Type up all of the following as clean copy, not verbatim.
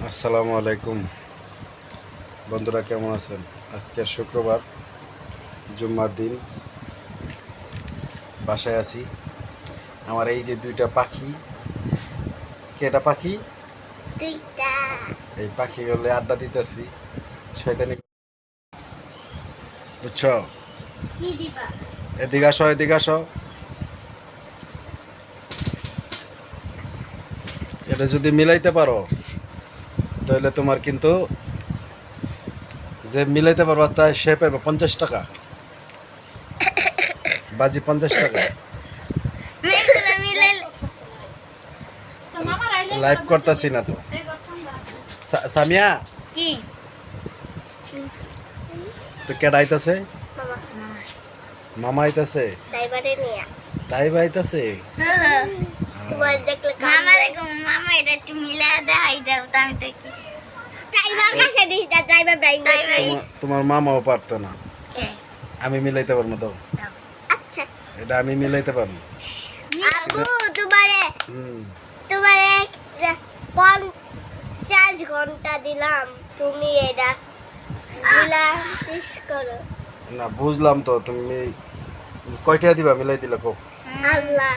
আসসালামু আলাইকুম বন্ধুরা, কেমন আছেন? আজকে শুক্রবার, জুম্মার দিন। বাসায় আছি। আমার এই যে দুইটা পাখি, কেটা পাখি, এই পাখিগুলো আড্ডা দিতেছি। শয়তানি, বুঝছো? এদিকে আসো, এদিকে আসো। এটা যদি মিলাইতে পারো তাহলে তোমার কিন্তু, যে মিলাইতে পারবা তাই সে পাবে 50 টাকা, বাজি 50 টাকা। লাইভ করতেছি না তো। সামিয়া কি তো কেডা আইতাছে? মামা আইতাছে, তাই আইতাছে। তোমার মামাও পারতো না, আমি মিলাইতে পারবো তো। এটা আমি মিলাইতে পারবো। তোমারে 50 ঘন্টা দিলাম, তুমি এটা করো না, বুঝলাম তো। তুমি কয়টা দিবা মিলাই দিলে খুব? আল্লাহ,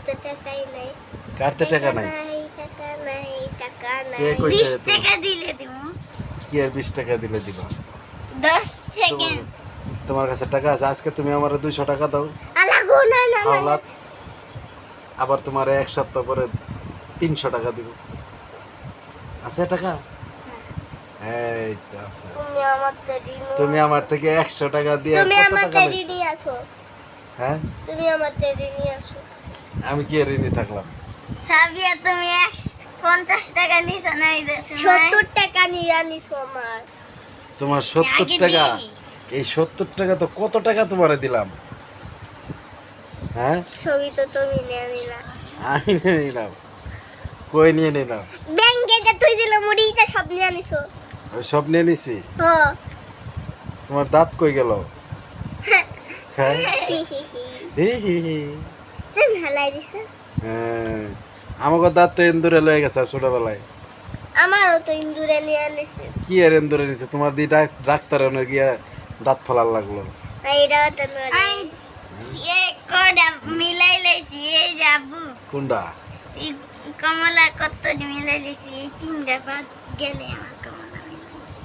তো টাকাই নাই। কাটতে টাকা নাই? টাকা নাই, টাকা নাই। কে কইছে? 20 টাকা দিলে দিব। কি আর 20 টাকা দিলে দিবা? 10 সেকেন্ড। তোমার কাছে টাকা আছে? আজকে তুমি আমার 200 টাকা দাও। আল্লাহ গো, না না না। হাওলাত। আবার তোমার এক সপ্তাহ পরে 300 টাকা দিব। আছে টাকা? এই তো আছে। তুমি আমার থেকে 100 টাকা দিয়ে তুমি কত আমার টাকা ঋণী লইছো? আছো। হ্যাঁ, তুমি আমার ঋণী আছো। আমি কি ঋণী থাকলাম? সাবিয়া, তুমি 50 টাকা নিছো না? 70 টাকা নিয়ে আনিছো আমার। তোমার 70 টাকা? এই 70 টাকা তো কত টাকা তোমারে দিলাম? হ্যাঁ, ছবি তো তুমি নিয়ে নিলা। আমি নিয়ে নিলাম? কই নিয়ে নিলাম? ব্যাংকে যে তুই ছিল মুড়িটা সব নিয়ে আনিছো। ওই সব নিয়ে নিছি। হ্যাঁ। তোমার দাঁত কই গেল? হ্যাঁ, হি হি হি। তুমি হালাই দিছো। হ্যাঁ, আমাকে দাঁত তো এন্দুরে লয়ে গেছে ছোটবেলায়। আমারও তো ইন্দুরে নিয়ে আনিছে। কি আর এন্দুরে নিছে? তোমার দি ডাক্তারে গিয়া দাঁত ফলার লাগলো। এইটা তো আমি কোডা মিলাই লইছি। এই যে আব্বু, কোনটা? এই কমলা কত মিলাই লইছি। এই তিনটা বাদ গেলে আমার কমলা মিলাইছি।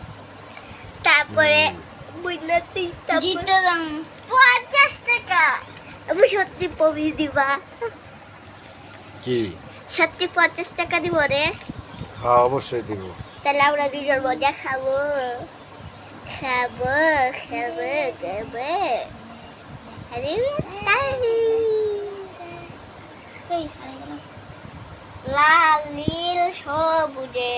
তারপরে বুঝনাতি জিতে যাম 50 টাকা। আমি সত্যি পবি দিবা? কি সত্যি 50 টাকা দিব রে? হ্যাঁ, অবশ্যই দিব। তাহলে আমরা দুজন মজা খাবো খাবো খাবো খাবো। আরে লাল নীল সবুজে